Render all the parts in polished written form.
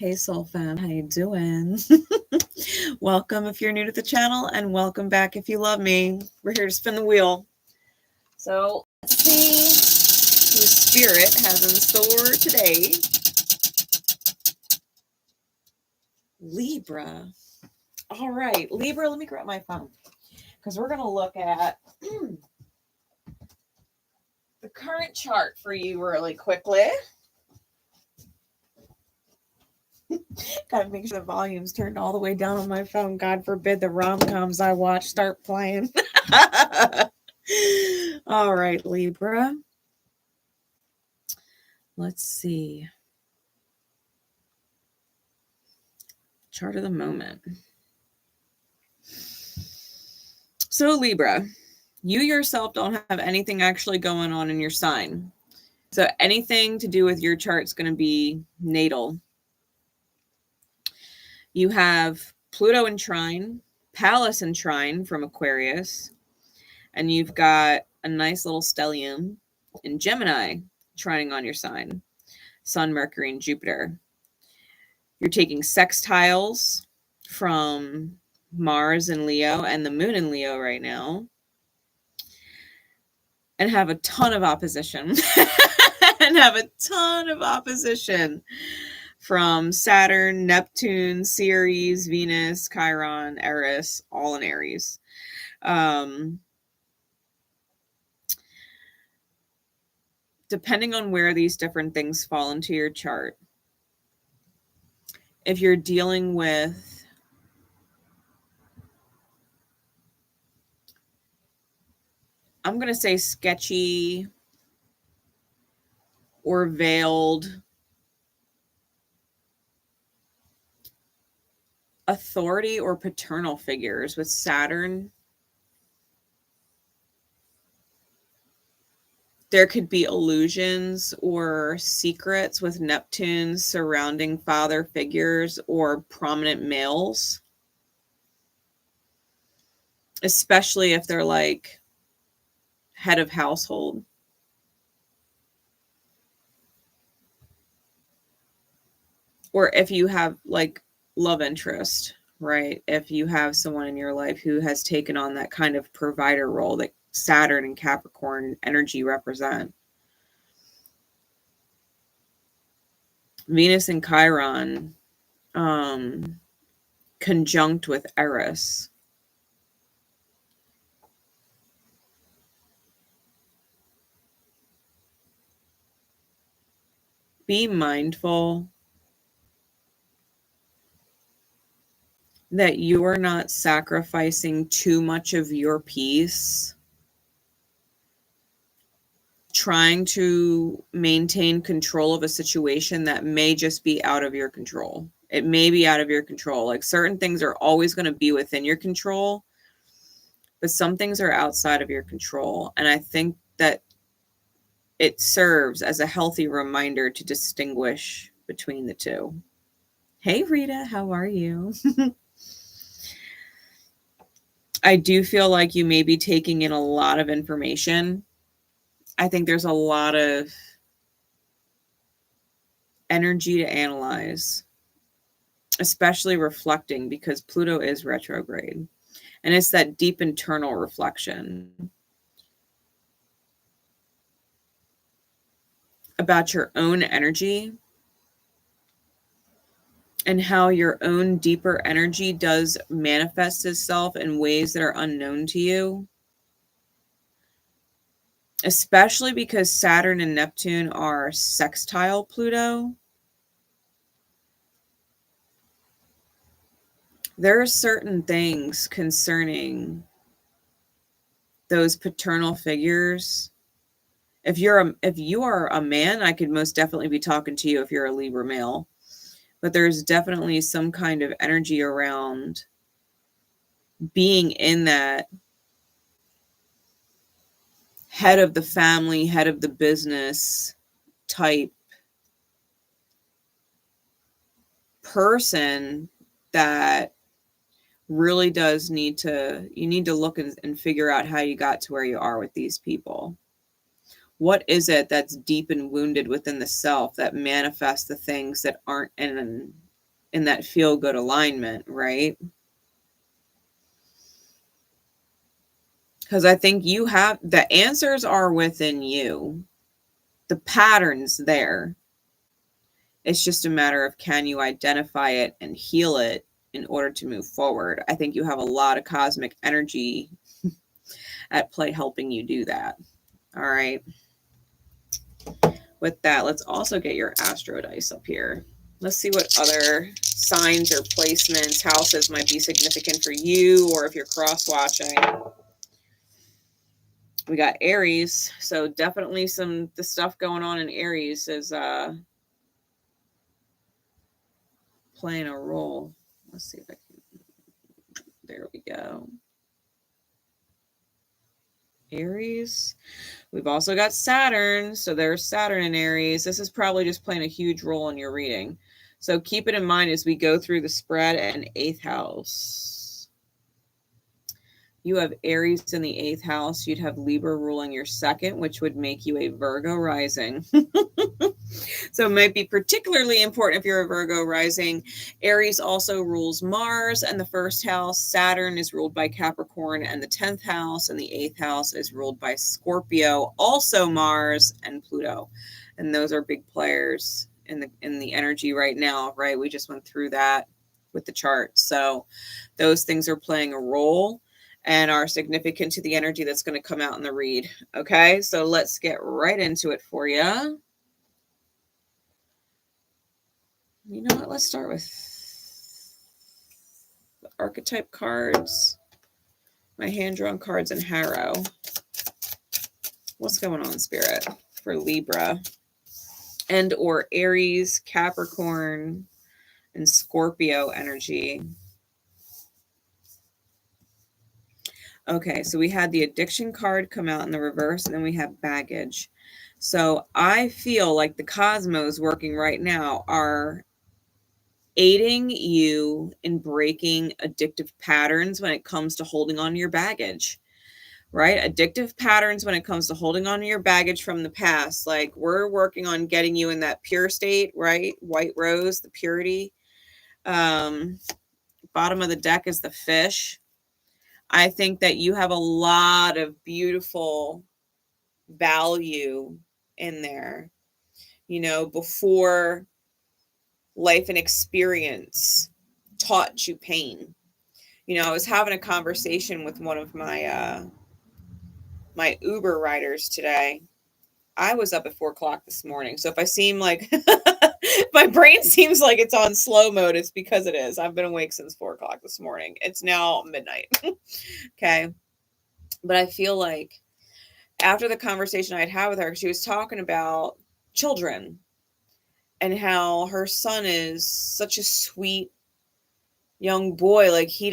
Hey Soul Fam, how you doing? Welcome if you're new to the channel, and welcome back if you love me. We're here to spin the wheel. So let's see who Spirit has in store today. Libra. All right, Libra, let me grab my phone because we're going to look at the current chart for you really quickly. Gotta make sure the volume's turned all the way down on my phone. God forbid the rom-coms I watch start playing. All right, Libra. Let's see. Chart of the moment. So Libra, you yourself don't have anything actually going on in your sign. So anything to do with your chart is going to be natal. You have Pluto in trine, Pallas in trine from Aquarius, and you've got a nice little stellium in Gemini trining on your sign, Sun, Mercury, and Jupiter. You're taking sextiles from Mars in Leo and the moon in Leo right now, and have a ton of opposition. From Saturn, Neptune, Ceres, Venus, Chiron, Eris, all in Aries. Depending on where these different things fall into your chart, if you're dealing with I'm going to say sketchy or veiled authority or paternal figures with Saturn, there could be illusions or secrets with Neptune surrounding father figures or prominent males, especially if they're like head of household. Or if you have like love interest, right? If you have someone in your life who has taken on that kind of provider role that Saturn and Capricorn energy represent. Venus and Chiron conjunct with Eris. Be mindful that you are not sacrificing too much of your peace trying to maintain control of a situation that may just be out of your control. It may be out of your control. Like certain things are always going to be within your control, but some things are outside of your control. And I think that it serves as a healthy reminder to distinguish between the two. Hey, Rita, how are you? I do feel like you may be taking in a lot of information. I think there's a lot of energy to analyze, especially reflecting, because Pluto is retrograde. And it's that deep internal reflection about your own energy and how your own deeper energy does manifest itself in ways that are unknown to you. Especially because Saturn and Neptune are sextile Pluto. There are certain things concerning those paternal figures. If you are a man, I could most definitely be talking to you if you're a Libra male. But there's definitely some kind of energy around being in that head of the family, head of the business type person that really does you need to look and figure out how you got to where you are with these people. What is it that's deep and wounded within the self that manifests the things that aren't in in that feel-good alignment, right? Because I think you have, the answers are within you. The pattern's there. It's just a matter of, can you identify it and heal it in order to move forward? I think you have a lot of cosmic energy at play helping you do that. All right. With that, let's also get your astro dice up here. Let's see what other signs or placements, houses might be significant for you, or if you're cross-watching. We got Aries, so definitely the stuff going on in Aries is playing a role. Let's see if I can. There we go. Aries. We've also got Saturn, so there's Saturn in Aries. This is probably just playing a huge role in your reading. So keep it in mind as we go through the spread and 8th house. You have Aries in the 8th house. You'd have Libra ruling your 2nd, which would make you a Virgo rising. So it might be particularly important if you're a Virgo rising. Aries also rules Mars and the 1st house. Saturn is ruled by Capricorn and the 10th house, and the 8th house is ruled by Scorpio, also Mars and Pluto. And those are big players in the energy right now, right? We just went through that with the chart. So those things are playing a role and are significant to the energy that's going to come out in the read. Okay, so let's get right into it for you. You know what? Let's start with the archetype cards, my hand-drawn cards, and Harrow. What's going on, Spirit, for Libra and or Aries, Capricorn, and Scorpio energy? Okay, so we had the addiction card come out in the reverse, and then we have baggage. So I feel like the cosmos working right now are aiding you in breaking addictive patterns when it comes to holding on to your baggage, right? Addictive patterns when it comes to holding on to your baggage from the past. Like, we're working on getting you in that pure state, right? White rose, the purity. Bottom of the deck is the fish. I think that you have a lot of beautiful value in there, you know, before life and experience taught you pain. You know, I was having a conversation with one of my my Uber riders today. I was up at 4 o'clock this morning. So if I seem like my brain seems like it's on slow mode, it's because it is. I've been awake since 4 o'clock this morning. It's now midnight. Okay. But I feel like after the conversation I had with her, she was talking about children and how her son is such a sweet young boy. Like, he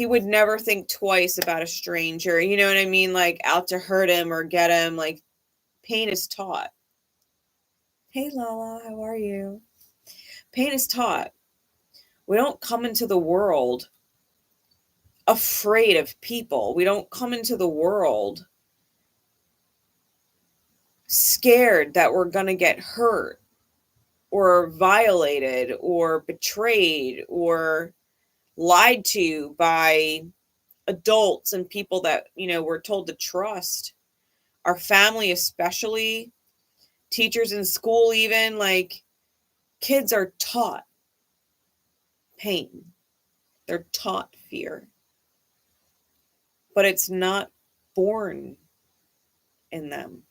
would never think twice about a stranger. You know what I mean? Like, out to hurt him or get him. Like, pain is taught. Hey, Lala, how are you? Pain is taught. We don't come into the world afraid of people. We don't come into the world scared that we're going to get hurt or violated or betrayed or lied to by adults and people that, you know, we're told to trust. Our family, especially, teachers in school, even, like, kids are taught pain. They're taught fear. But it's not born in them.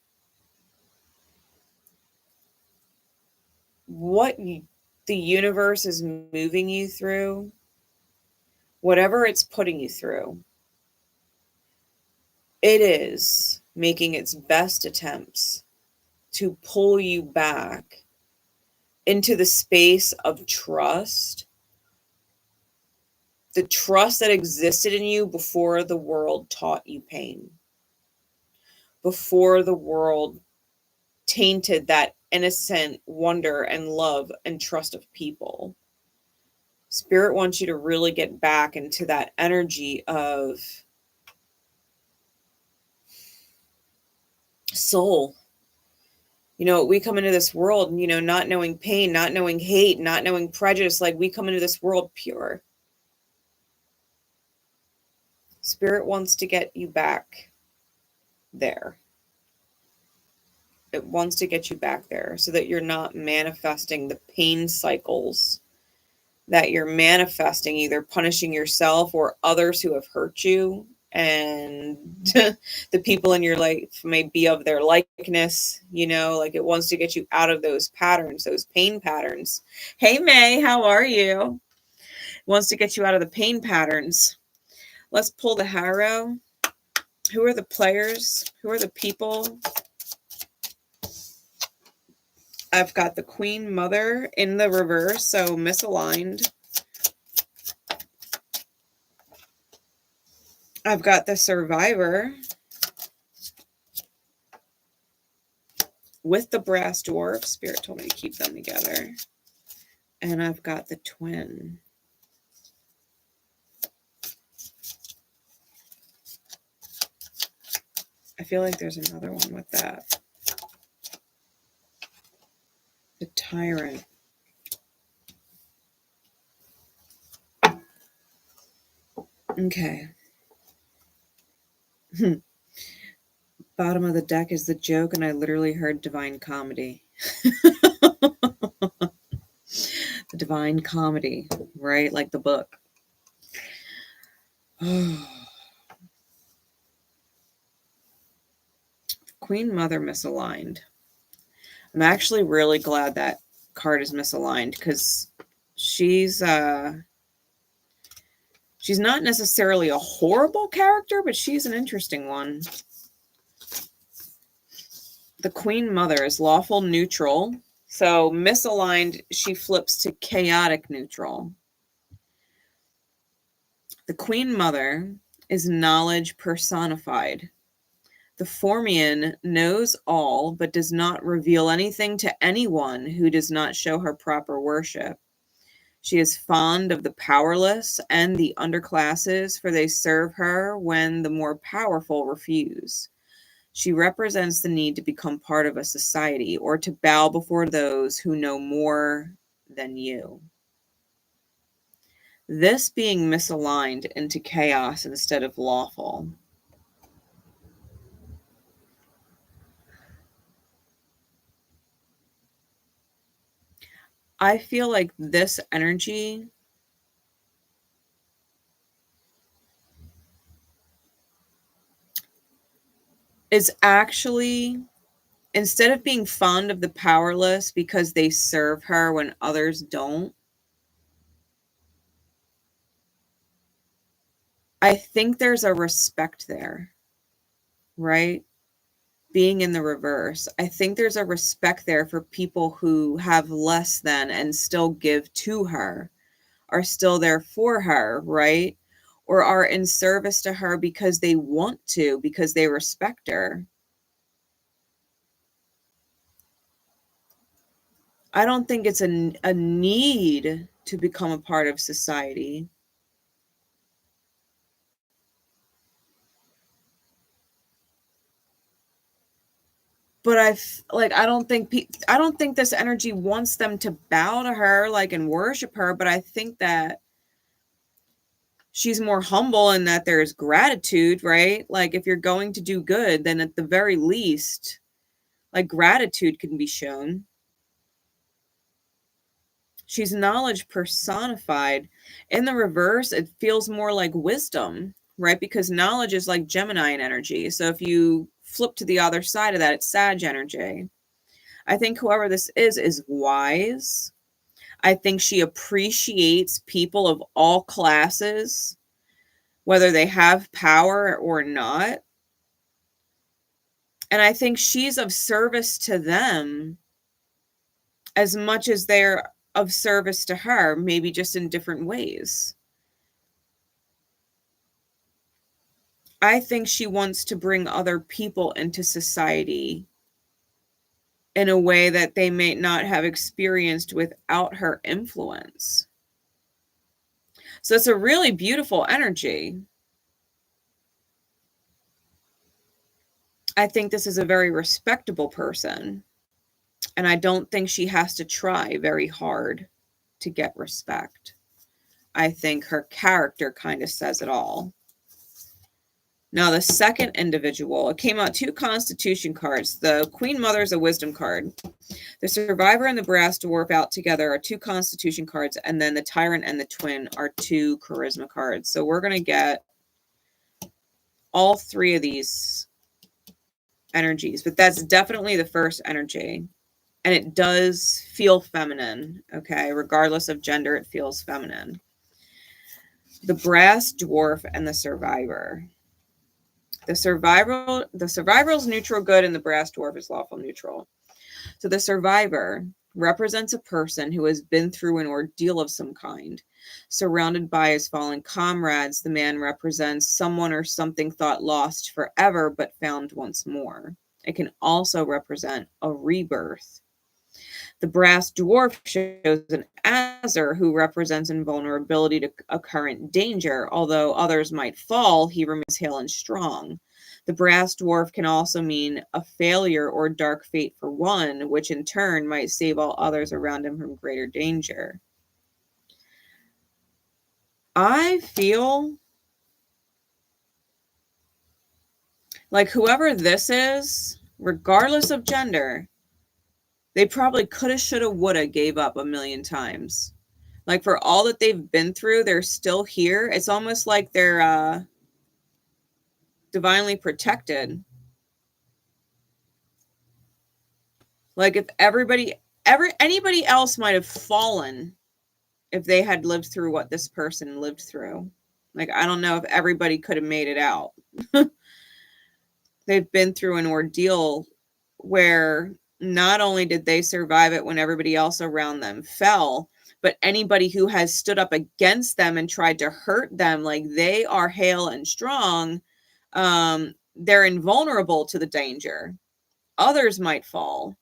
What the universe is moving you through, whatever it's putting you through, it is making its best attempts to pull you back into the space of trust, the trust that existed in you before the world taught you pain, before the world tainted that innocent wonder and love and trust of people. Spirit wants you to really get back into that energy of soul, You know, we come into this world, you know, not knowing pain, not knowing hate, not knowing prejudice. Like, we come into this world pure. Spirit wants to get you back there. It wants to get you back there so that you're not manifesting the pain cycles that you're manifesting, either punishing yourself or others who have hurt you. And the people in your life may be of their likeness, you know, like it wants to get you out of those patterns, those pain patterns. Hey, May, how are you? It wants to get you out of the pain patterns. Let's pull the Harrow. Who are the players? Who are the people? I've got the Queen Mother in the reverse, so misaligned. I've got the Survivor with the Brass Dwarf. Spirit told me to keep them together. And I've got the Twin. I feel like there's another one with that. The Tyrant. Okay. Bottom of the deck is the joke, and I literally heard Divine Comedy. The Divine Comedy, right? Like the book. Queen Mother misaligned. I'm actually really glad that card is misaligned, because she's not necessarily a horrible character, but she's an interesting one. The Queen Mother is lawful neutral. So misaligned, she flips to chaotic neutral. The Queen Mother is knowledge personified. The Formian knows all, but does not reveal anything to anyone who does not show her proper worship. She is fond of the powerless and the underclasses, for they serve her when the more powerful refuse. She represents the need to become part of a society, or to bow before those who know more than you. This being misaligned into chaos instead of lawful. I feel like this energy is actually, instead of being fond of the powerless because they serve her when others don't, I think there's a respect there, right? Being in the reverse, I think there's a respect there for people who have less than and still give to her, are still there for her, right? Or are in service to her because they want to, because they respect her. I don't think it's a need to become a part of society. But I don't think this energy wants them to bow to her, like, and worship her. But I think that she's more humble, and that there's gratitude, right? Like, if you're going to do good, then at the very least, like, gratitude can be shown. She's knowledge personified. In the reverse, it feels more like wisdom, right? Because knowledge is like Gemini in energy. So if you flip to the other side of that, it's Sag energy. I think whoever this is wise. I think she appreciates people of all classes, whether they have power or not. And I think she's of service to them as much as they're of service to her, maybe just in different ways. I think she wants to bring other people into society in a way that they may not have experienced without her influence. So it's a really beautiful energy. I think this is a very respectable person. And I don't think she has to try very hard to get respect. I think her character kind of says it all. Now, the second individual, it came out 2 Constitution cards. The Queen Mother is a wisdom card. The Survivor and the Brass Dwarf out together are 2 Constitution cards. And then the Tyrant and the Twin are 2 Charisma cards. So we're going to get all 3 of these energies. But that's definitely the first energy. And it does feel feminine. Okay, regardless of gender, it feels feminine. The Brass Dwarf and the Survivor. The survivor is neutral good, and the Brass Dwarf is lawful neutral. So the Survivor represents a person who has been through an ordeal of some kind. Surrounded by his fallen comrades, the man represents someone or something thought lost forever, but found once more. It can also represent a rebirth. The Brass Dwarf shows an Azure who represents invulnerability to a current danger. Although others might fall, he remains hale and strong. The Brass Dwarf can also mean a failure or dark fate for one, which in turn might save all others around him from greater danger. I feel like whoever this is, regardless of gender, they probably coulda, shoulda, woulda gave up a million times. Like for all that they've been through, they're still here. It's almost like they're divinely protected. Like if anybody else might have fallen if they had lived through what this person lived through. Like, I don't know if everybody could have made it out. They've been through an ordeal where not only did they survive it when everybody else around them fell, but anybody who has stood up against them and tried to hurt them, like they are hale and strong. They're invulnerable to the danger. Others might fall,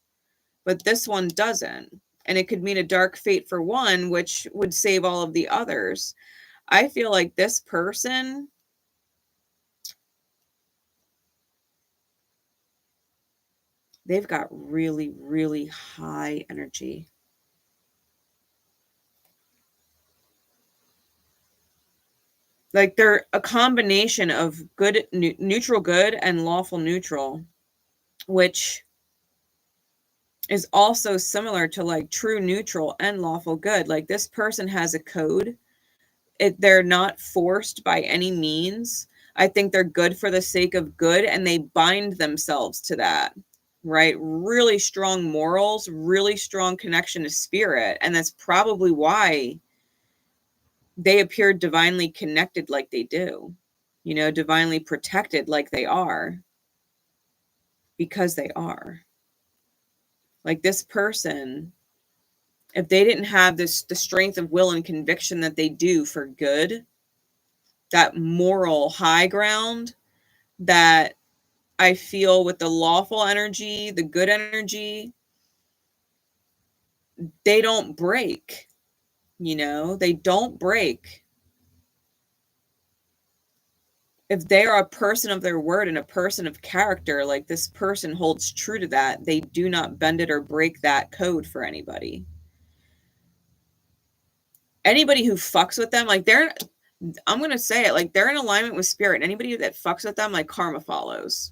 but this one doesn't. And it could mean a dark fate for one, which would save all of the others. I feel like this person, they've got really, really high energy. Like they're a combination of good, neutral good and lawful neutral, which is also similar to like true neutral and lawful good. Like this person has a code. They're not forced by any means. I think they're good for the sake of good, and they bind themselves to that. Right? Really strong morals, really strong connection to spirit. And that's probably why they appear divinely connected like they do, you know, divinely protected like they are, because they are. Like this person, if they didn't have the strength of will and conviction that they do for good, that moral high ground that I feel with the lawful energy, the good energy, they don't break. You know, they don't break. If they are a person of their word and a person of character, like this person holds true to that, they do not bend it or break that code for anybody. Anybody who fucks with them, like I'm going to say it, like they're in alignment with spirit. Anybody that fucks with them, like karma follows.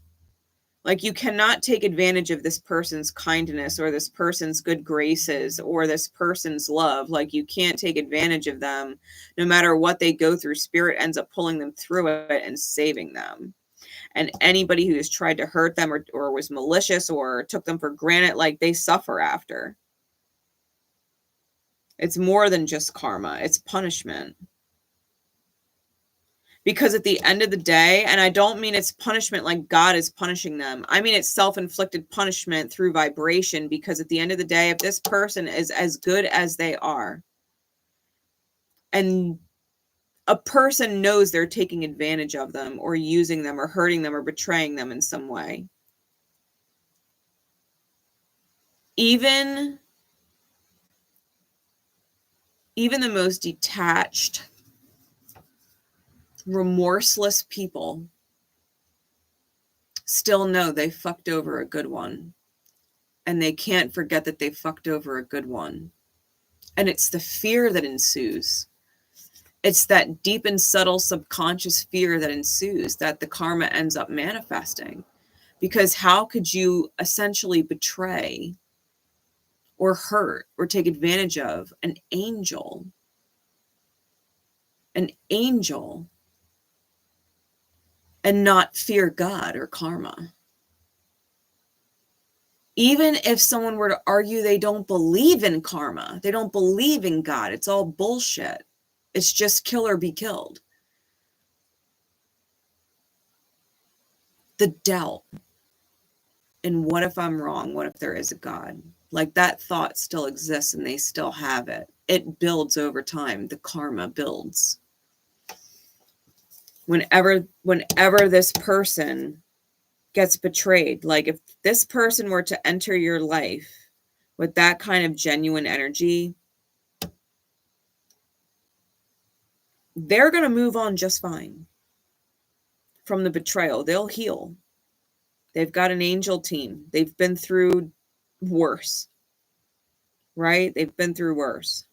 Like you cannot take advantage of this person's kindness or this person's good graces or this person's love. Like you can't take advantage of them. No matter what they go through, spirit ends up pulling them through it and saving them. And anybody who has tried to hurt them or was malicious or took them for granted, like they suffer after. It's more than just karma. It's punishment. Because at the end of the day, and I don't mean it's punishment like God is punishing them. I mean, it's self-inflicted punishment through vibration, because at the end of the day, if this person is as good as they are, and a person knows they're taking advantage of them or using them or hurting them or betraying them in some way, even the most detached, remorseless people still know they fucked over a good one. and they can't forget that they fucked over a good one. And it's the fear that ensues. It's that deep and subtle subconscious fear that ensues that the karma ends up manifesting. Because how could you essentially betray or hurt or take advantage of an angel? An angel, and not fear God or karma. Even if someone were to argue they don't believe in karma, they don't believe in God, it's all bullshit. It's just kill or be killed. The doubt. And what if I'm wrong? What if there is a God? Like, that thought still exists and they still have it. It builds over time. The karma builds. Whenever this person gets betrayed, like if this person were to enter your life with that kind of genuine energy, they're going to move on just fine from the betrayal. They'll heal. They've got an angel team. They've been through worse, right? They've been through worse.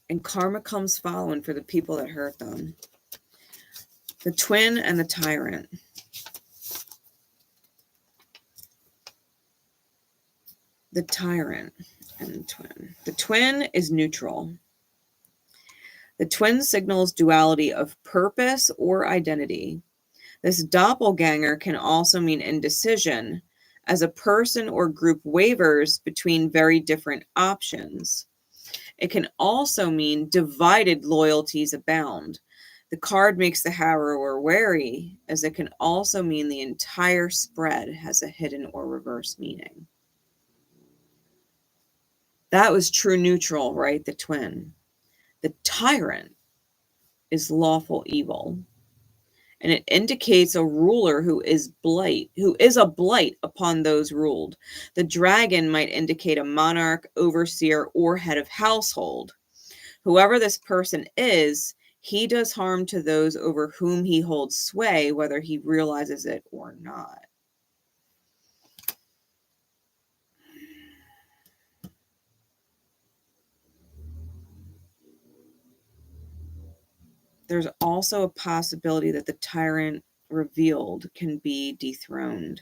And karma comes following for the people that hurt them. The twin and the tyrant. The tyrant and the twin. The twin is neutral. The twin signals duality of purpose or identity. This doppelganger can also mean indecision, as a person or group wavers between very different options. It can also mean divided loyalties abound. The card makes the harrower wary, as it can also mean the entire spread has a hidden or reverse meaning. That was true neutral, right? The twin. The tyrant is lawful evil. And it indicates a ruler who is a blight upon those ruled. The dragon might indicate a monarch, overseer, or head of household. Whoever this person is, he does harm to those over whom he holds sway, whether he realizes it or not. There's also a possibility that the tyrant revealed can be dethroned.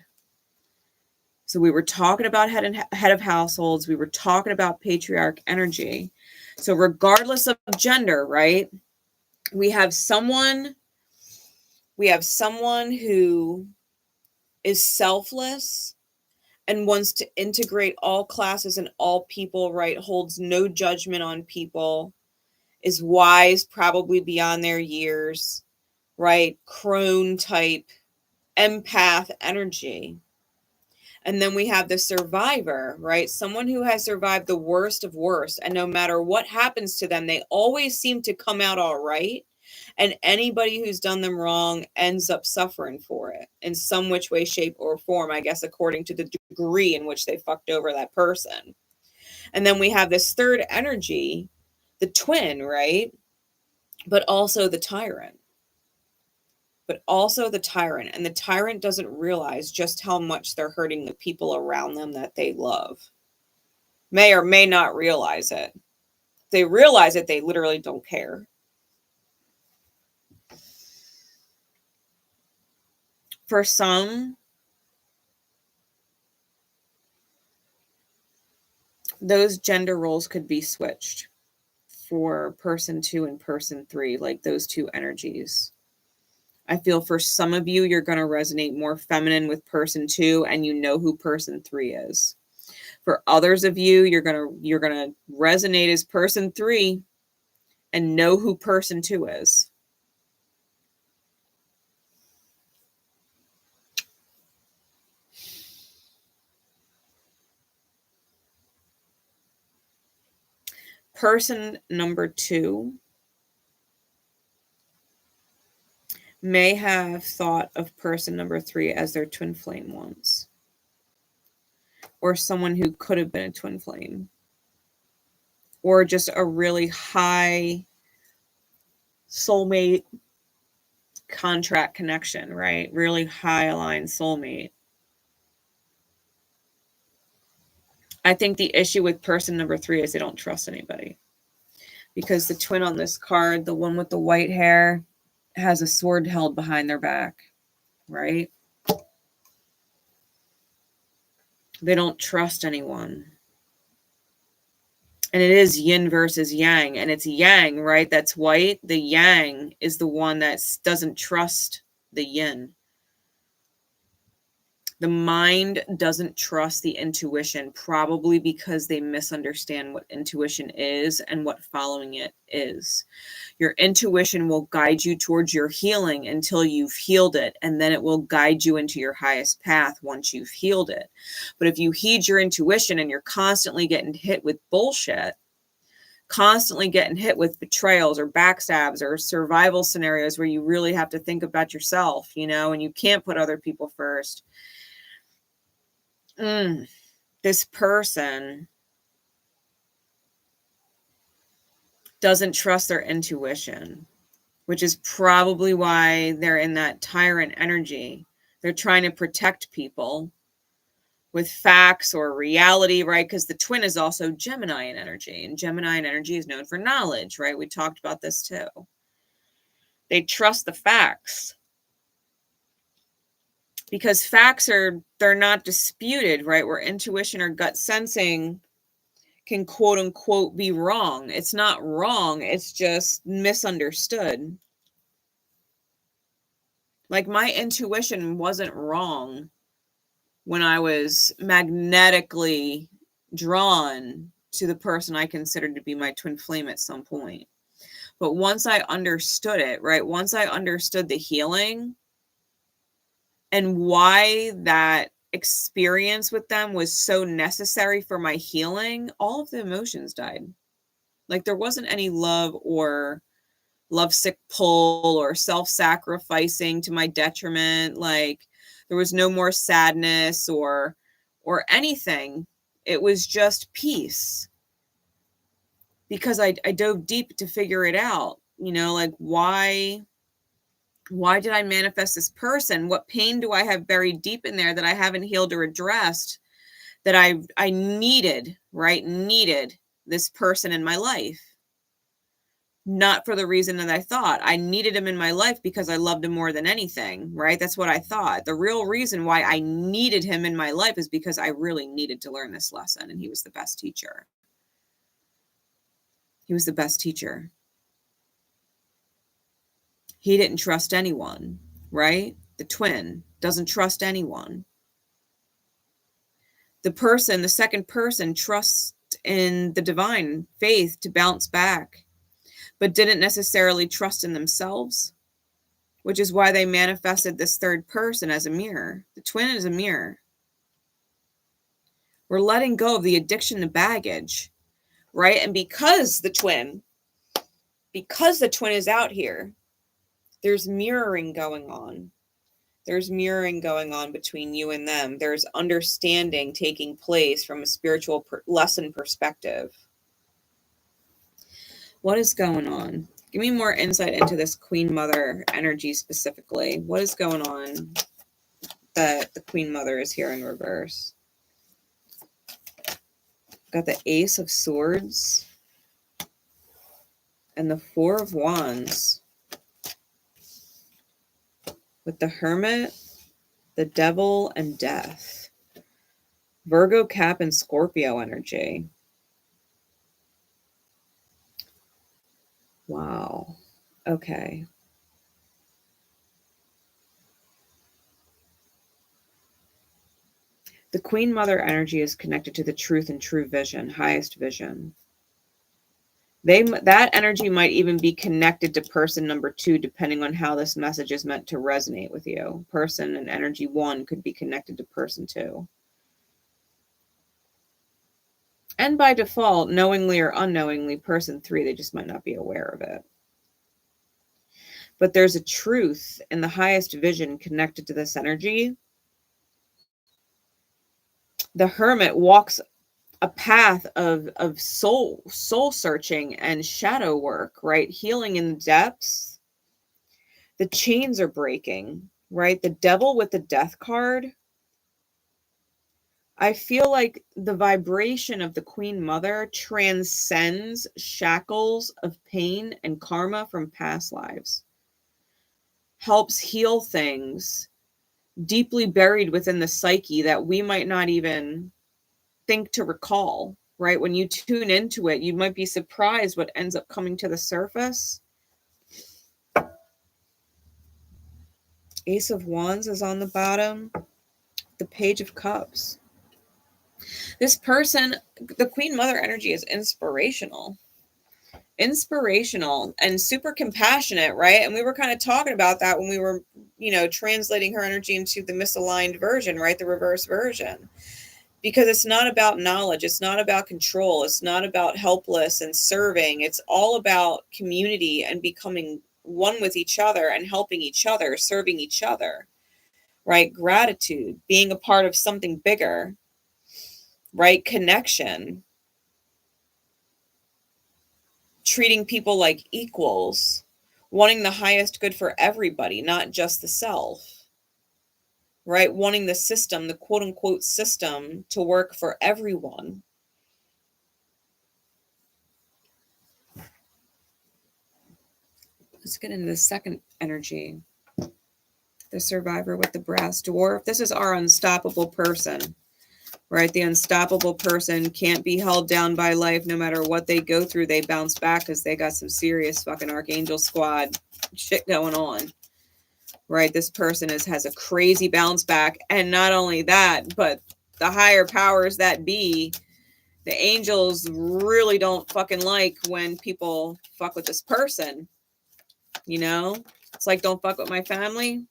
So we were talking about head of households. We were talking about patriarch energy. So regardless of gender, right? We have someone who is selfless and wants to integrate all classes and all people, right? Holds no judgment on people, is wise, probably beyond their years, right? Crone type, empath energy. And then we have the survivor, right? Someone who has survived the worst of worst. And no matter what happens to them, they always seem to come out all right. And anybody who's done them wrong ends up suffering for it in some which way, shape, or form, I guess, according to the degree in which they fucked over that person. And then we have this third energy, the twin, right? But also the tyrant. And the tyrant doesn't realize just how much they're hurting the people around them that they love. May or may not realize it. If they realize it, they literally don't care. For some, those gender roles could be switched for person 2 and person 3, like those two energies. I feel for some of you, you're going to resonate more feminine with person 2, and you know who person 3 is. For others of you, you're going to resonate as person 3 and know who person 2 is. Person number 2 may have thought of person number 3 as their twin flame once, or someone who could have been a twin flame, or just a really high soulmate contract connection, right? Really high aligned soulmate. I think the issue with person number 3 is they don't trust anybody. Because the twin on this card, the one with the white hair, has a sword held behind their back, right? They don't trust anyone. And it is yin versus yang, and it's yang, right? That's white. The yang is the one that doesn't trust the yin. The mind doesn't trust the intuition, probably because they misunderstand what intuition is and what following it is. Your intuition will guide you towards your healing until you've healed it, and then it will guide you into your highest path once you've healed it. But if you heed your intuition and you're constantly getting hit with bullshit, constantly getting hit with betrayals or backstabs or survival scenarios where you really have to think about yourself, you know, and you can't put other people first. This person doesn't trust their intuition, which is probably why they're in that tyrant energy. They're trying to protect people with facts or reality, right? Because the twin is also Gemini in energy, and Gemini in energy is known for knowledge, right? We talked about this too. They trust the facts. Because facts they're not disputed, right? Where intuition or gut sensing can quote unquote be wrong. It's not wrong. It's just misunderstood. Like my intuition wasn't wrong when I was magnetically drawn to the person I considered to be my twin flame at some point. But once I understood it, right? Once I understood the healing, and why that experience with them was so necessary for my healing, all of the emotions died. Like there wasn't any love or lovesick pull or self-sacrificing to my detriment. Like there was no more sadness or anything. It was just peace. Because I dove deep to figure it out. You know, like why did I manifest this person? What pain do I have buried deep in there that I haven't healed or addressed, that I needed, right? Needed this person in my life. Not for the reason that I thought. I needed him in my life because I loved him more than anything, right? That's what I thought. The real reason why I needed him in my life is because I really needed to learn this lesson, and he was the best teacher. He was the best teacher. He didn't trust anyone, right? The twin doesn't trust anyone. The second person trusts in the divine faith to bounce back, but didn't necessarily trust in themselves, which is why they manifested this third person as a mirror. The twin is a mirror. We're letting go of the addiction to baggage, right? And because the twin is out here, there's mirroring going on. There's mirroring going on between you and them. There's understanding taking place from a spiritual lesson perspective. What is going on? Give me more insight into this Queen Mother energy specifically. What is going on that the Queen Mother is here in reverse? Got the Ace of Swords and the Four of Wands. With the Hermit, the Devil, and Death. Virgo, Cap, and Scorpio energy. Wow. Okay. The Queen Mother energy is connected to the truth and true vision, highest vision. That energy might even be connected to person number 2, depending on how this message is meant to resonate with you. Person and energy 1 could be connected to person 2. And by default, knowingly or unknowingly, person 3, they just might not be aware of it. But there's a truth in the highest vision connected to this energy. The Hermit walks a path of soul searching and shadow work, right? Healing in the depths. The chains are breaking, right? The Devil with the Death card. I feel like the vibration of the Queen Mother transcends shackles of pain and karma from past lives. Helps heal things deeply buried within the psyche that we might not even think to recall, right? When you tune into it, you might be surprised what ends up coming to the surface. Ace of Wands is on the bottom. The Page of Cups. This person, the Queen Mother energy is inspirational and super compassionate, right? And we were kind of talking about that when we were, translating her energy into the misaligned version, right? The reverse version. Because it's not about knowledge. It's not about control. It's not about helpless and serving. It's all about community and becoming one with each other and helping each other, serving each other, right? Gratitude, being a part of something bigger, right? Connection, treating people like equals, wanting the highest good for everybody, not just the self, right? Wanting the system, the quote unquote system, to work for everyone. Let's get into the second energy. The Survivor with the Brass Dwarf. This is our unstoppable person, right? The unstoppable person can't be held down by life. No matter what they go through, they bounce back because they got some serious fucking Archangel squad shit going on, right? This person has a crazy bounce back. And not only that, but the higher powers that be, the angels really don't fucking like when people fuck with this person. It's like, don't fuck with my family.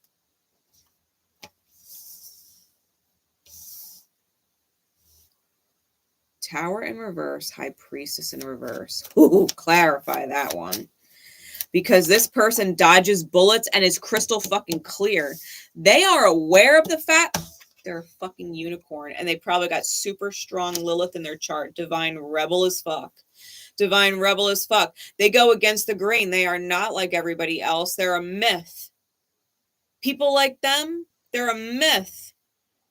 Tower in reverse, High Priestess in reverse. Ooh, clarify that one. Because this person dodges bullets and is crystal fucking clear. They are aware of the fact they're a fucking unicorn. And they probably got super strong Lilith in their chart. Divine rebel as fuck. Divine rebel as fuck. They go against the grain. They are not like everybody else. They're a myth. People like them, they're a myth.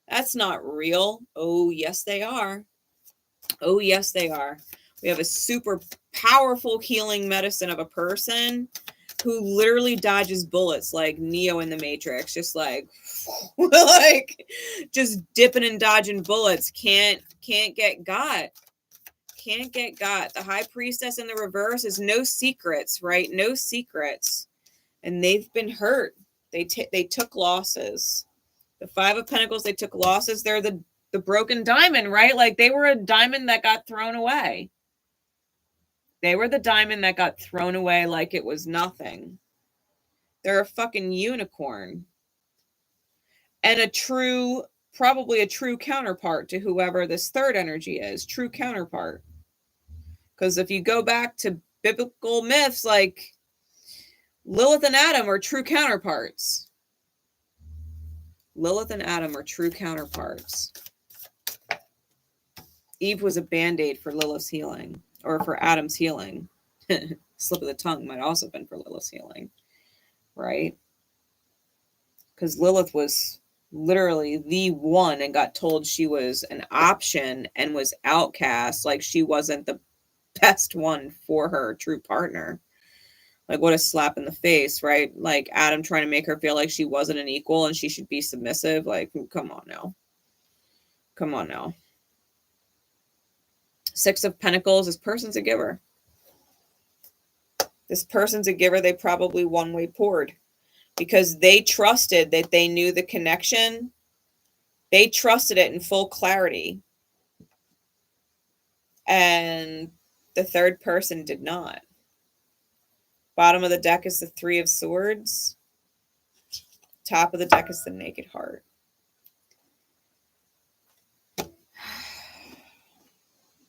That's not real. Oh, yes, they are. Oh, yes, they are. We have a super powerful healing medicine of a person who literally dodges bullets like Neo in the Matrix. Just like just dipping and dodging bullets. Can't get got. Can't get got. The High Priestess in the reverse is no secrets, right? No secrets. And they've been hurt. They took losses. The Five of Pentacles, they took losses. They're the broken diamond, right? Like they were a diamond that got thrown away. They were the diamond that got thrown away like it was nothing. They're a fucking unicorn. And probably a true counterpart to whoever this third energy is. True counterpart. Because if you go back to biblical myths, like Lilith and Adam are true counterparts. Lilith and Adam are true counterparts. Eve was a band-aid for Lilith's healing, or for Adam's healing. Slip of the tongue might also have been for Lilith's healing, right? Because Lilith was literally the one and got told she was an option and was outcast, like she wasn't the best one for her true partner. Like, what a slap in the face, right? Like Adam trying to make her feel like she wasn't an equal and she should be submissive. Like, come on now. Come on now. Six of Pentacles, this person's a giver. This person's a giver. They probably one-way poured because they trusted that they knew the connection. They trusted it in full clarity. And the third person did not. Bottom of the deck is the Three of Swords. Top of the deck is the Naked Heart.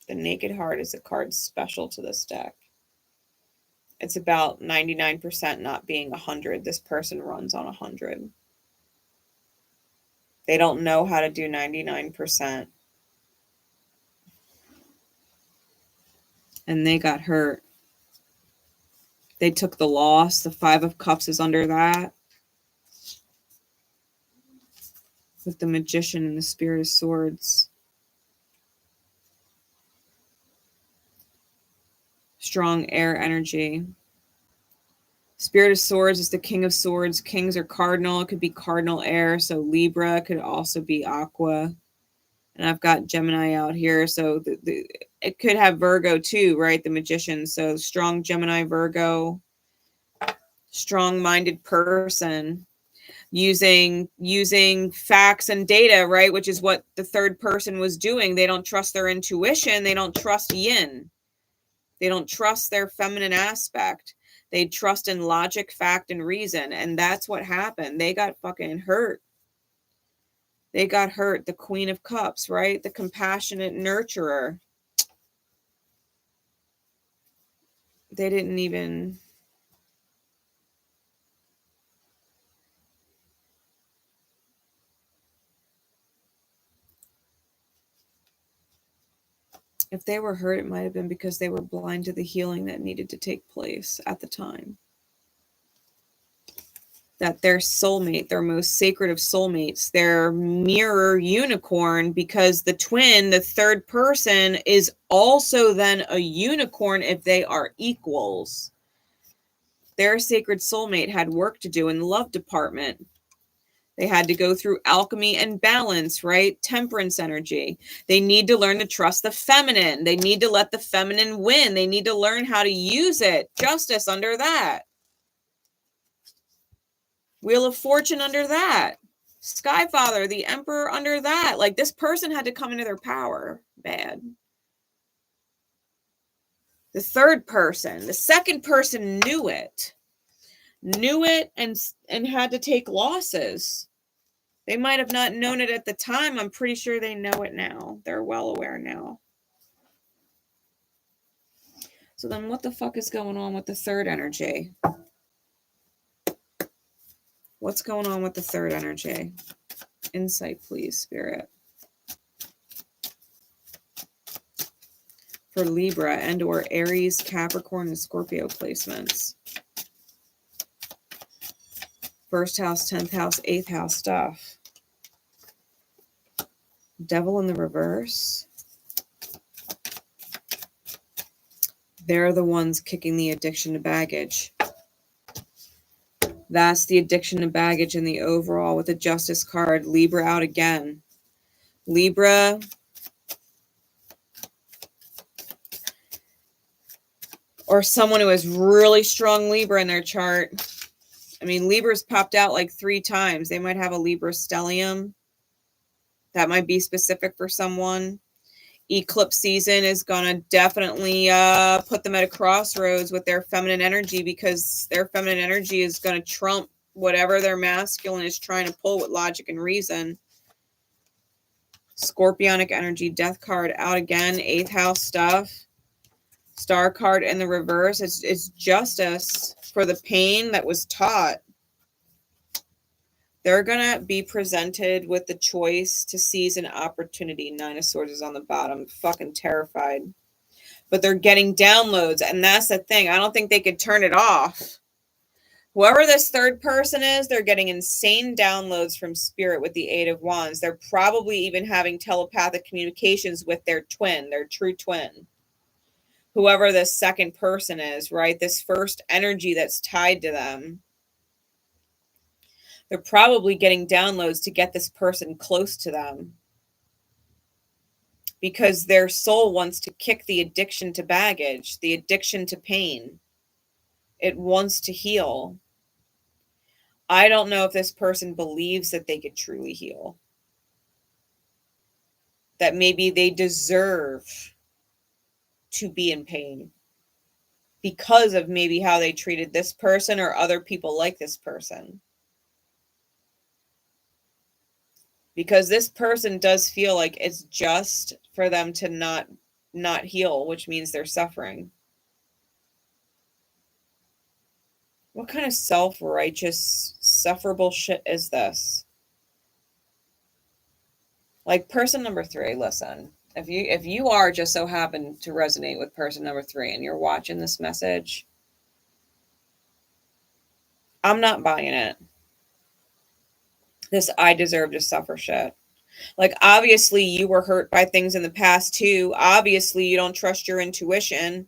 The Naked Heart is a card special to this deck. It's about 99% not being 100. This person runs on 100. They don't know how to do 99%. And they got hurt. They took the loss. The Five of Cups is under that. With the Magician and the Spirit of Swords. Strong air energy. Spirit of Swords is the King of Swords. Kings are cardinal. It could be cardinal air. So Libra could also be Aqua. And I've got Gemini out here. So it could have Virgo too, right? The Magician. So strong Gemini, Virgo. Strong-minded person. Using facts and data, right? Which is what the third person was doing. They don't trust their intuition. They don't trust yin. They don't trust their feminine aspect. They trust in logic, fact, and reason. And that's what happened. They got fucking hurt. They got hurt. The Queen of Cups, right? The compassionate nurturer. They didn't even... If they were hurt, it might have been because they were blind to the healing that needed to take place at the time. That their soulmate, their most sacred of soulmates, their mirror unicorn, because the twin, the third person, is also then a unicorn if they are equals. Their sacred soulmate had work to do in the love department. They had to go through alchemy and balance, right? Temperance energy. They need to learn to trust the feminine. They need to let the feminine win. They need to learn how to use it. Justice under that. Wheel of Fortune under that. Sky Father, the Emperor under that. Like, this person had to come into their power bad. The third person, the second person knew it and had to take losses. They might have not known it at the time. I'm pretty sure they know it now. They're well aware now. So then what the fuck is going on with the third energy? What's going on with the third energy? Insight, please, Spirit. For Libra and or Aries, Capricorn, and Scorpio placements. First house, 10th house, 8th house stuff. Devil in the reverse. They're the ones kicking the addiction to baggage. That's the addiction to baggage in the overall with the Justice card. Libra out again. Libra. Or someone who has really strong Libra in their chart. I mean, Libra's popped out like 3 times. They might have a Libra stellium. That might be specific for someone. Eclipse season is going to definitely put them at a crossroads with their feminine energy, because their feminine energy is going to trump whatever their masculine is trying to pull with logic and reason. Scorpionic energy, death card out again, 8th house stuff. Star card in the reverse. It's justice for the pain that was taught. They're going to be presented with the choice to seize an opportunity. 9 of Swords is on the bottom. Fucking terrified. But they're getting downloads, and that's the thing. I don't think they could turn it off. Whoever this third person is, they're getting insane downloads from Spirit with the 8 of Wands. They're probably even having telepathic communications with their twin, their true twin. Whoever this second person is, right? This first energy that's tied to them. They're probably getting downloads to get this person close to them, because their soul wants to kick the addiction to baggage, the addiction to pain. It wants to heal. I don't know if this person believes that they could truly heal. That maybe they deserve to be in pain because of maybe how they treated this person or other people like this person. Because this person does feel like it's just for them to not heal, which means they're suffering. What kind of self-righteous, sufferable shit is this? Like, person number 3, listen. If you are just so happen to resonate with person number 3 and you're watching this message, I'm not buying it. This I deserve to suffer shit. Like, obviously you were hurt by things in the past too. Obviously you don't trust your intuition.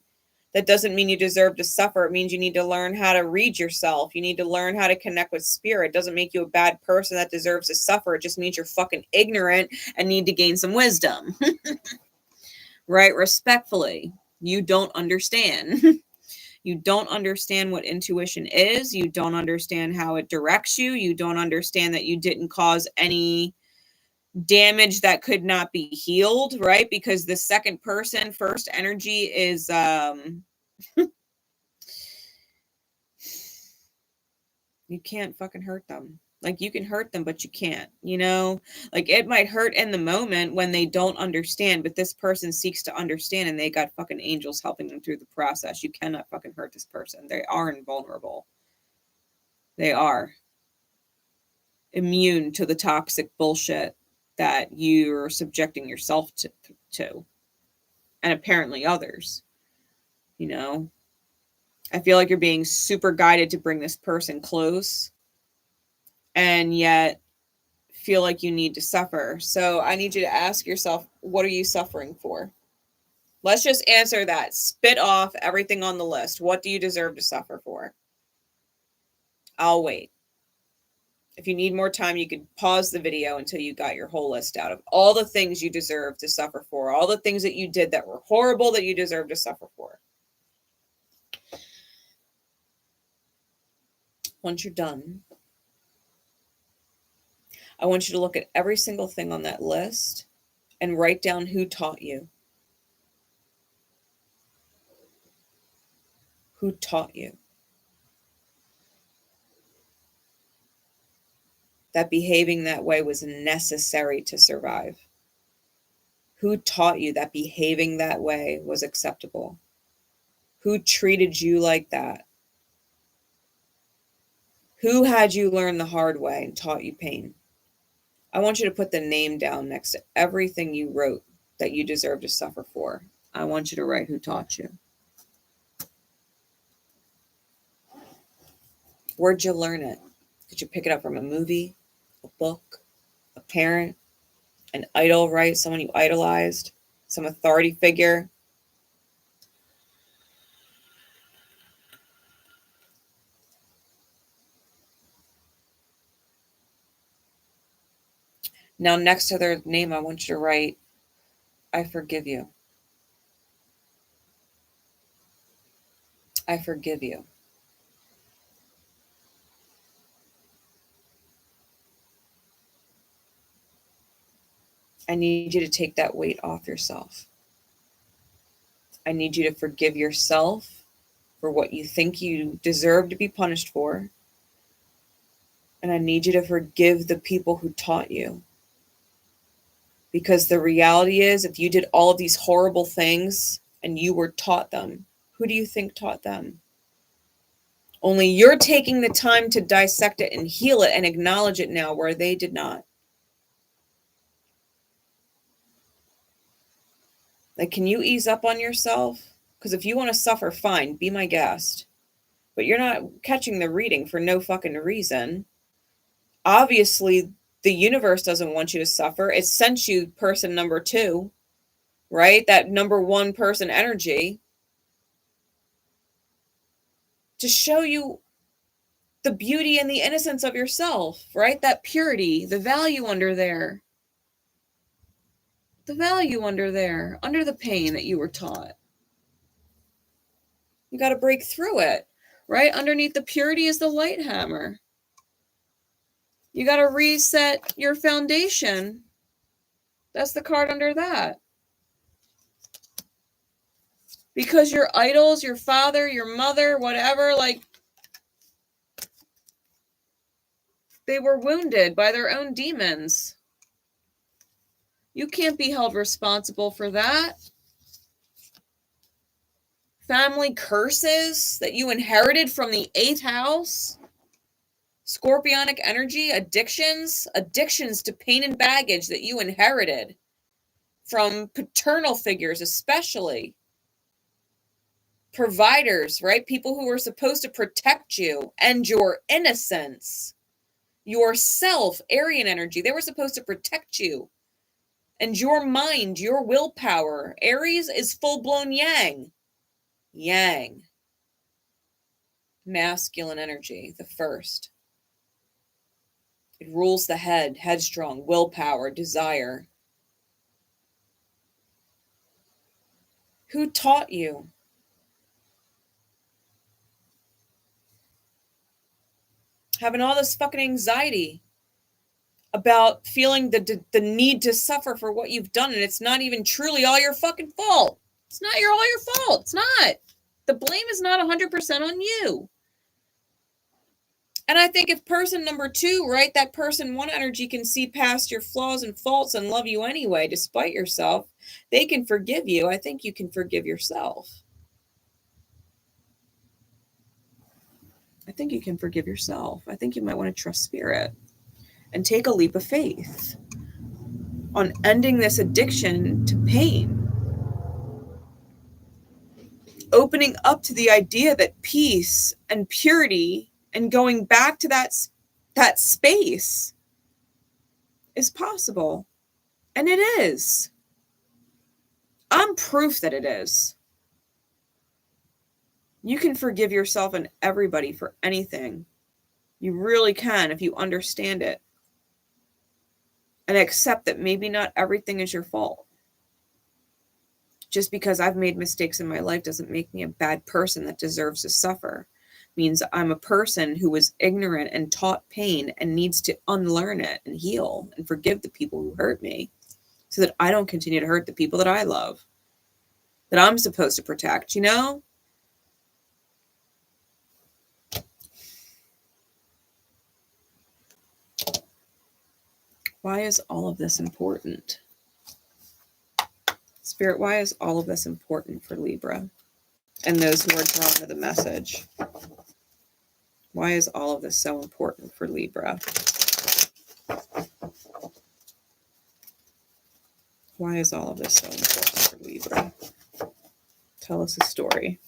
That doesn't mean you deserve to suffer. It means you need to learn how to read yourself. You need to learn how to connect with spirit. It doesn't make you a bad person that deserves to suffer. It just means you're fucking ignorant and need to gain some wisdom. Right? Respectfully, you don't understand. You don't understand what intuition is. You don't understand how it directs you. You don't understand that you didn't cause any damage that could not be healed, right? Because the second person, first energy is you can't fucking hurt them. Like, you can hurt them, but you can't, you know? Like, it might hurt in the moment when they don't understand, but this person seeks to understand, and they got fucking angels helping them through the process. You cannot fucking hurt this person. They are invulnerable. They are immune to the toxic bullshit that you're subjecting yourself to. And apparently others, you know? I feel like you're being super guided to bring this person close, and yet feel like you need to suffer. So I need you to ask yourself, what are you suffering for? Let's just answer that. Spit off everything on the list. What do you deserve to suffer for? I'll wait. If you need more time, you could pause the video until you got your whole list out of all the things you deserve to suffer for, all the things that you did that were horrible that you deserve to suffer for. Once you're done, I want you to look at every single thing on that list and write down who taught you. Who taught you that behaving that way was necessary to survive? Who taught you that behaving that way was acceptable? Who treated you like that? Who had you learn the hard way and taught you pain? I want you to put the name down next to everything you wrote that you deserve to suffer for. I want you to write who taught you. Where'd you learn it? Did you pick it up from a movie, a book, a parent, an idol, right? Someone you idolized, some authority figure? Now, next to their name, I want you to write, I forgive you. I forgive you. I need you to take that weight off yourself. I need you to forgive yourself for what you think you deserve to be punished for. And I need you to forgive the people who taught you. Because the reality is, if you did all of these horrible things and you were taught them, who do you think taught them? Only you're taking the time to dissect it and heal it and acknowledge it now, where they did not. Like, can you ease up on yourself? Because if you want to suffer, fine, be my guest. But you're not catching the reading for no fucking reason. Obviously, the universe doesn't want you to suffer. It sent you person number 2, right? That number 1 person energy to show you the beauty and the innocence of yourself, right? That purity, the value under there. The value under there, under the pain that you were taught. You got to break through it, right? Underneath the purity is the light hammer. You got to reset your foundation. That's the card under that. Because your idols, your father, your mother, whatever, like, they were wounded by their own demons. You can't be held responsible for that. Family curses that you inherited from the 8th house. Scorpionic energy, addictions to pain and baggage that you inherited from paternal figures, especially. Providers, right? People who were supposed to protect you and your innocence. Yourself, Aryan energy, they were supposed to protect you. And your mind, your willpower. Aries is full-blown yang. Yang, masculine energy, the first. It rules the head, headstrong, willpower, desire. Who taught you? Having all this fucking anxiety about feeling the need to suffer for what you've done, and it's not even truly all your fucking fault. It's not all your fault. It's not. The blame is not 100% on you. And I think if person number 2, right, that person 1 energy can see past your flaws and faults and love you anyway, despite yourself, they can forgive you. I think you can forgive yourself. I think you can forgive yourself. I think you might want to trust spirit and take a leap of faith on ending this addiction to pain. Opening up to the idea that peace and purity and going back to that space is possible. And it is. I'm proof that it is. You can forgive yourself and everybody for anything. You really can if you understand it. And accept that maybe not everything is your fault. Just because I've made mistakes in my life doesn't make me a bad person that deserves to suffer. It means I'm a person who was ignorant and taught pain and needs to unlearn it and heal and forgive the people who hurt me so that I don't continue to hurt the people that I love, that I'm supposed to protect, you know? Why is all of this important? Spirit, why is all of this important for Libra and those who are drawn to the message? Why is all of this so important for Libra? Why is all of this so important for Libra? Tell us a story.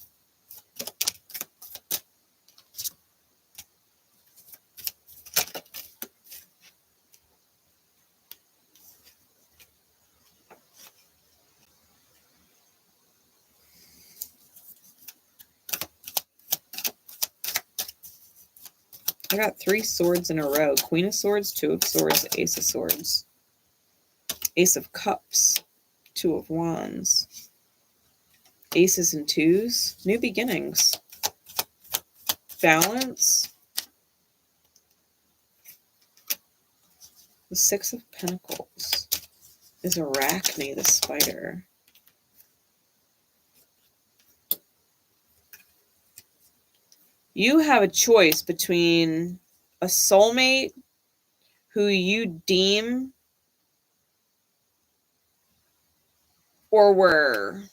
I got 3 swords in a row. Queen of Swords, 2 of Swords, Ace of Swords. Ace of Cups, 2 of Wands. Aces and 2s, new beginnings. Balance. The 6 of Pentacles is Arachne, the spider. You have a choice between a soulmate who you deem or were.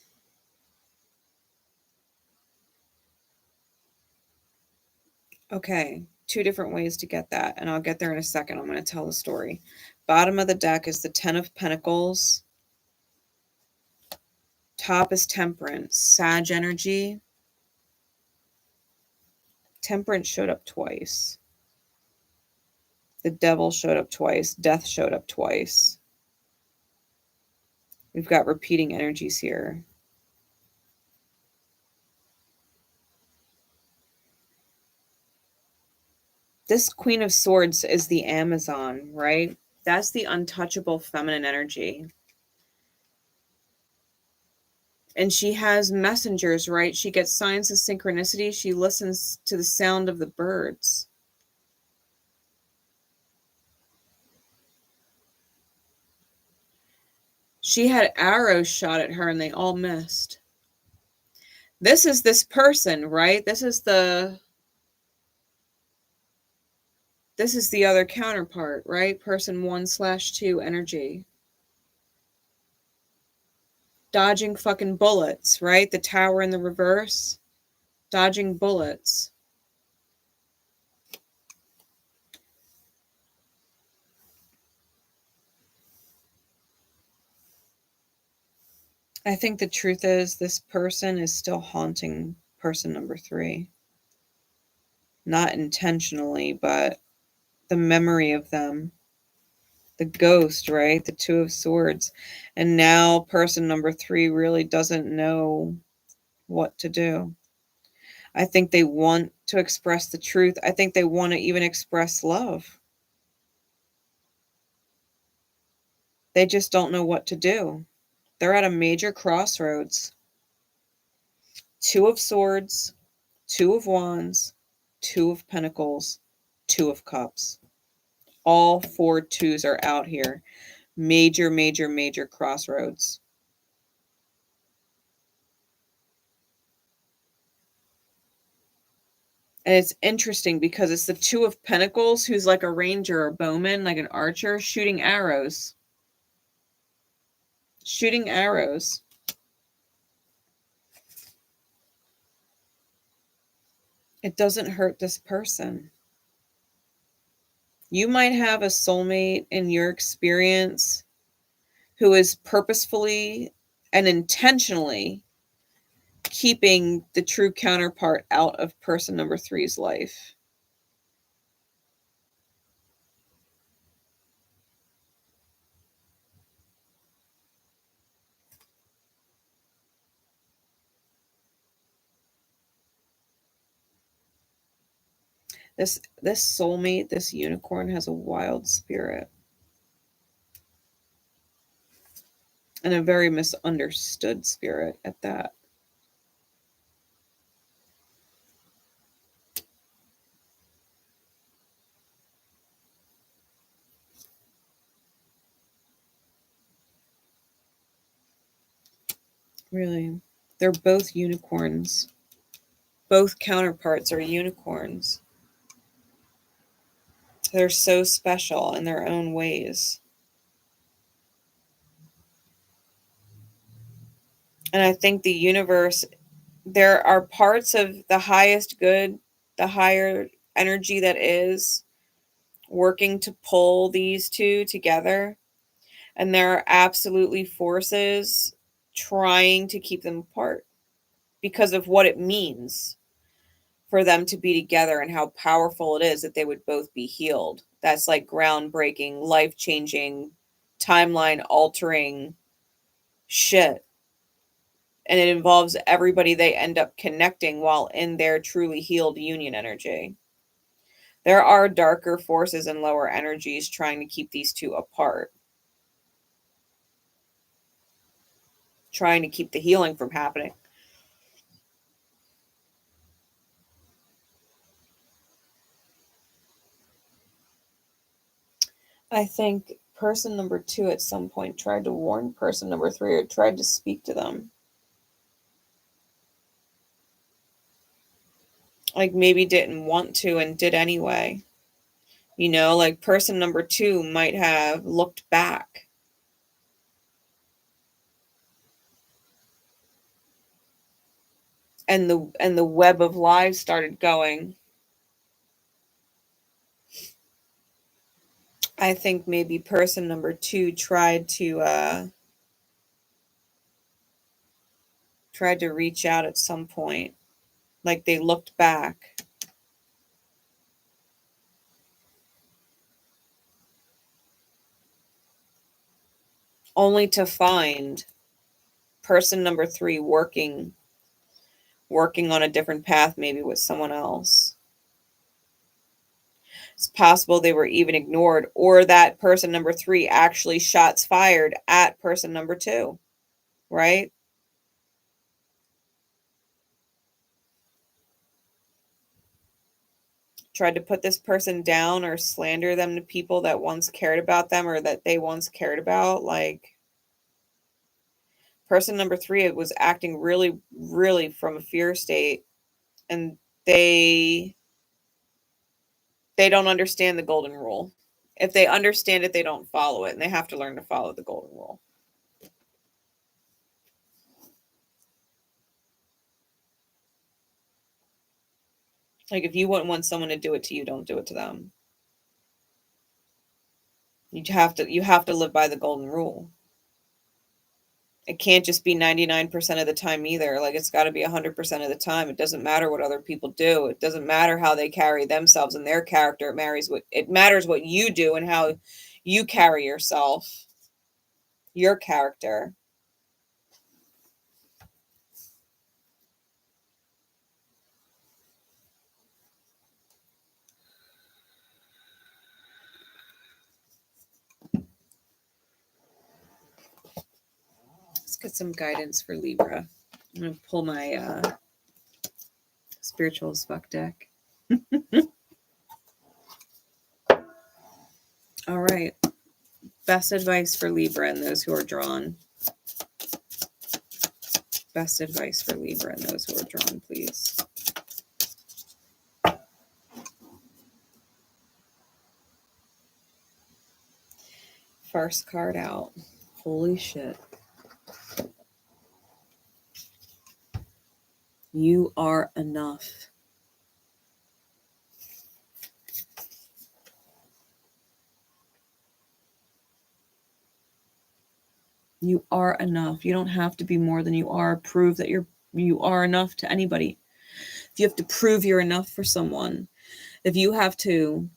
Okay, 2 different ways to get that, and I'll get there in a second. I'm going to tell the story. Bottom of the deck is the 10 of Pentacles. Top is Temperance, Sag energy. Temperance showed up twice. The Devil showed up twice. Death showed up twice. We've got repeating energies here. This Queen of Swords is the Amazon, right? That's the untouchable feminine energy. And she has messengers, right? She gets signs of synchronicity. She listens to the sound of the birds. She had arrows shot at her and they all missed. This is this person, right? This is the other counterpart, right? Person 1/2 energy. Dodging fucking bullets, right? The Tower in the reverse. Dodging bullets. I think the truth is this person is still haunting person number 3. Not intentionally, but the memory of them. The ghost, right? The 2 of Swords. And now person number 3 really doesn't know what to do. I think they want to express the truth. I think they want to even express love. They just don't know what to do. They're at a major crossroads. 2 of Swords, 2 of Wands, 2 of Pentacles, 2 of Cups. All 4 twos are out here. Major, major, major crossroads. And it's interesting because it's the 2 of Pentacles, who's like a ranger or bowman, like an archer, shooting arrows. Shooting arrows. It doesn't hurt this person. You might have a soulmate in your experience who is purposefully and intentionally keeping the true counterpart out of person number 3's life. This soulmate, this unicorn, has a wild spirit. And a very misunderstood spirit at that. Really. They're both unicorns. Both counterparts are unicorns. They're so special in their own ways. And I think the universe, there are parts of the highest good, the higher energy that is working to pull these two together. And there are absolutely forces trying to keep them apart because of what it means for them to be together and how powerful it is that they would both be healed. That's like groundbreaking, life-changing, timeline-altering shit. And it involves everybody they end up connecting while in their truly healed union energy. There are darker forces and lower energies trying to keep these two apart. Trying to keep the healing from happening. I think person number 2 at some point tried to warn person number 3 or tried to speak to them. Like maybe didn't want to and did anyway. You know, like person number 2 might have looked back. And the web of lies started going. I think maybe person number 2 tried to reach out at some point. Like they looked back. Only to find person number 3 working on a different path, maybe with someone else. It's possible they were even ignored, or that person number 3 actually shots fired at person number 2, right? Tried to put this person down or slander them to people that once cared about them or that they once cared about. Like person number 3 was acting really, really from a fear state, and they don't understand the golden rule. If they understand it, they don't follow it, and they have to learn to follow the golden rule. Like if you wouldn't want someone to do it to you, don't do it to them. You have to live by the golden rule. It can't just be 99% of the time either. Like it's got to be 100% of the time. It doesn't matter what other people do. It doesn't matter how they carry themselves and their character. It matters what you do and how you carry yourself, your character. Get some guidance for Libra. I'm going to pull my spiritual as fuck deck. All right. Best advice for Libra and those who are drawn. Best advice for Libra and those who are drawn, please. First card out. Holy shit. You are enough. You are enough. You don't have to be more than you are. Prove that you are enough to anybody. If you have to prove you're enough for someone, if you have to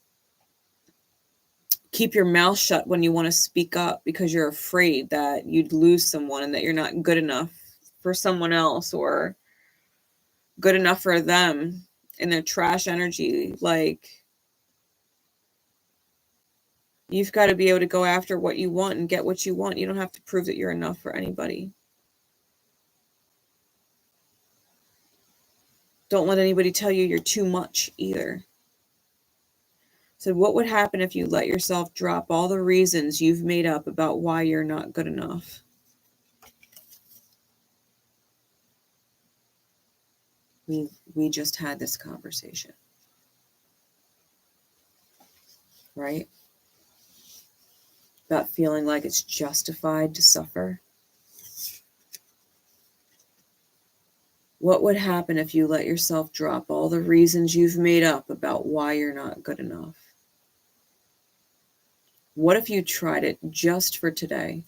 keep your mouth shut when you want to speak up because you're afraid that you'd lose someone and that you're not good enough for someone else or good enough for them in their trash energy, like, you've got to be able to go after what you want and get what you want. You don't have to prove that you're enough for anybody. Don't let anybody tell you you're too much either. So what would happen if you let yourself drop all the reasons you've made up about why you're not good enough? We just had this conversation. Right? About feeling like it's justified to suffer. What would happen if you let yourself drop all the reasons you've made up about why you're not good enough? What if you tried it just for today?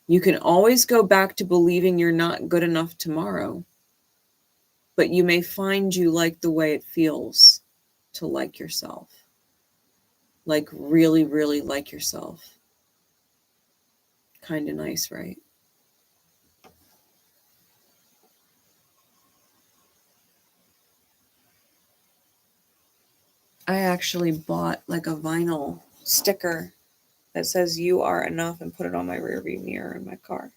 You can always go back to believing you're not good enough tomorrow, but you may find you like the way it feels to like yourself. Like really, really like yourself. Kind of nice, right? I actually bought like a vinyl sticker that says "You are enough" and put it on my rearview mirror in my car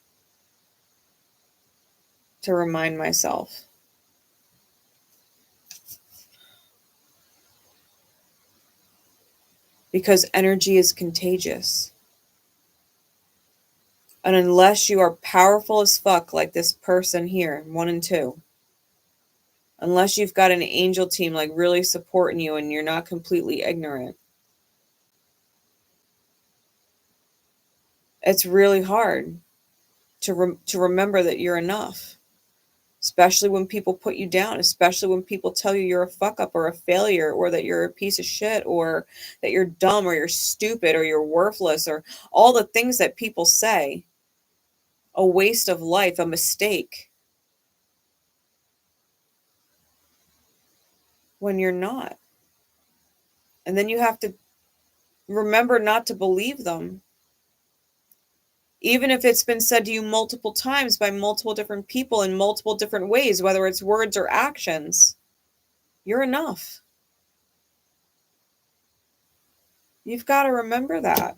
to remind myself. Because energy is contagious. And unless you are powerful as fuck, like this person here, 1 and 2, unless you've got an angel team like really supporting you and you're not completely ignorant, it's really hard to remember that you're enough. Especially when people put you down, especially when people tell you you're a fuck up or a failure or that you're a piece of shit or that you're dumb or you're stupid or you're worthless or all the things that people say. A waste of life, a mistake. When you're not. And then you have to remember not to believe them. Even if it's been said to you multiple times by multiple different people in multiple different ways, whether it's words or actions, you're enough. You've got to remember that.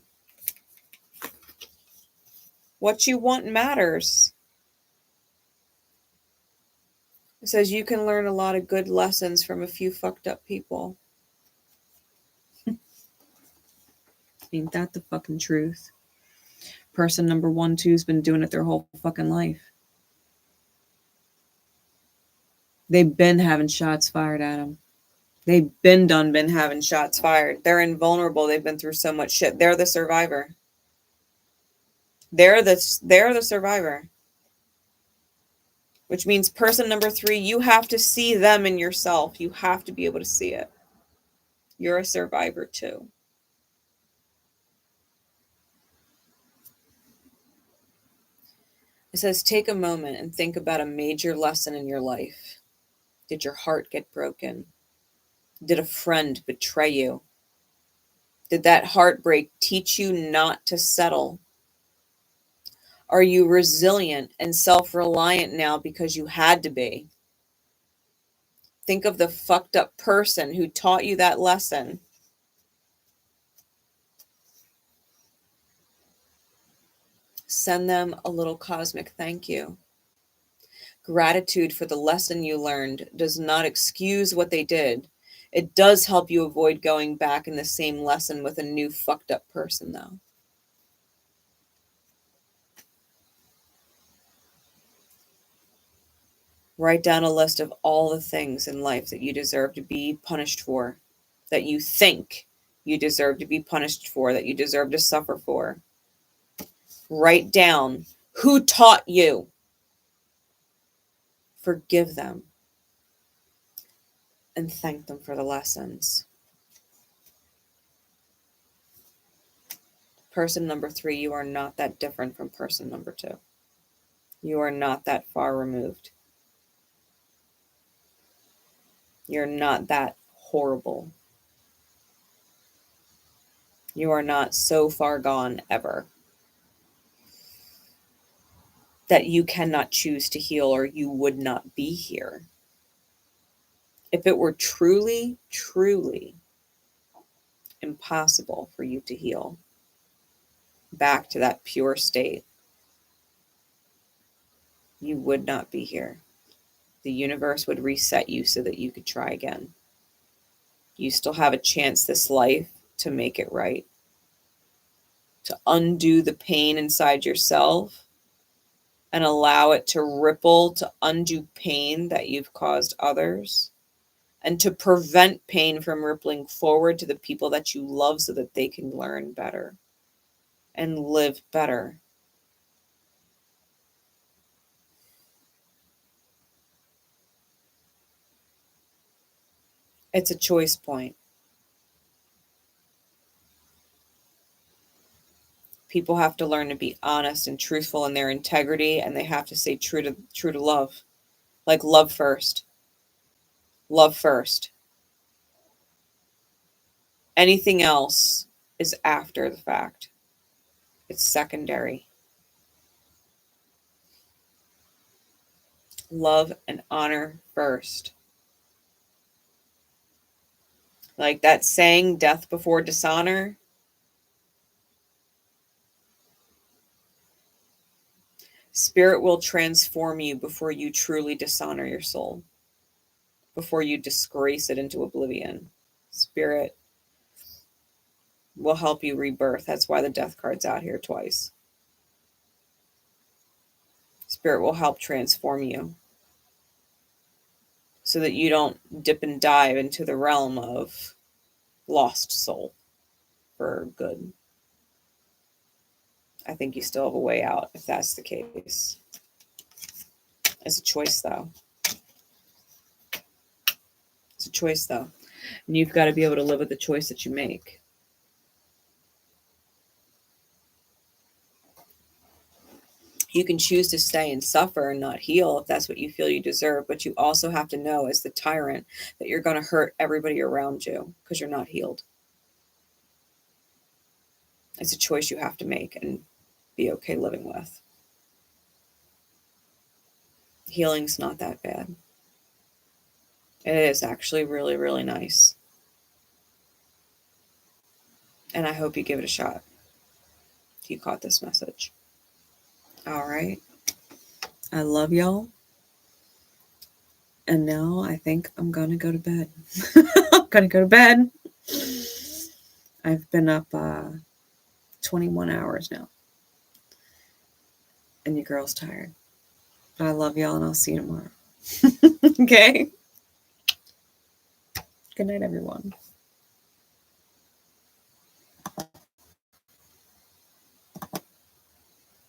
What you want matters. It says you can learn a lot of good lessons from a few fucked up people. Ain't that the fucking truth? Person number 1, 2's been doing it their whole fucking life. They've been having shots fired at them. They've been having shots fired. They're invulnerable. They've been through so much shit. They're the survivor. They're the survivor. Which means person number 3, you have to see them in yourself. You have to be able to see it. You're a survivor too. It says, take a moment and think about a major lesson in your life. Did your heart get broken? Did a friend betray you? Did that heartbreak teach you not to settle? Are you resilient and self-reliant now because you had to be? Think of the fucked up person who taught you that lesson. send them a little cosmic thank you. Gratitude for the lesson you learned does not excuse what they did. It does help you avoid going back in the same lesson with a new fucked up person, though. Write down a list of all the things in life that you deserve to be punished for, that you think you deserve to be punished for, that you deserve to suffer for. Write down who taught you. Forgive them. And thank them for the lessons. Person number 3, you are not that different from person number 2. You are not that far removed. You're not that horrible. You are not so far gone ever that you cannot choose to heal or you would not be here. If it were truly, truly impossible for you to heal back to that pure state, you would not be here. The universe would reset you so that you could try again. You still have a chance this life to make it right, to undo the pain inside yourself and allow it to ripple, to undo pain that you've caused others, and to prevent pain from rippling forward to the people that you love so that they can learn better and live better. It's a choice point. People have to learn to be honest and truthful in their integrity, and they have to stay true to love. Like love first. Love first. Anything else is after the fact. It's secondary. Love and honor first. Like that saying, death before dishonor. Spirit will transform you before you truly dishonor your soul, before you disgrace it into oblivion. Spirit will help you rebirth. That's why the death card's out here twice. Spirit will help transform you so that you don't dip and dive into the realm of lost soul for good. I think you still have a way out if that's the case. It's a choice, though. It's a choice, though. And you've got to be able to live with the choice that you make. You can choose to stay and suffer and not heal if that's what you feel you deserve, but you also have to know as the tyrant that you're going to hurt everybody around you because you're not healed. It's a choice you have to make and be okay living with. Healing's not that bad. It is actually really, really nice. And I hope you give it a shot if you caught this message. All right. I love y'all. And now I think I'm going to go to bed. I'm going to go to bed. I've been up 21 hours now. And your girl's tired. But I love y'all and I'll see you tomorrow. Okay? Good night, everyone.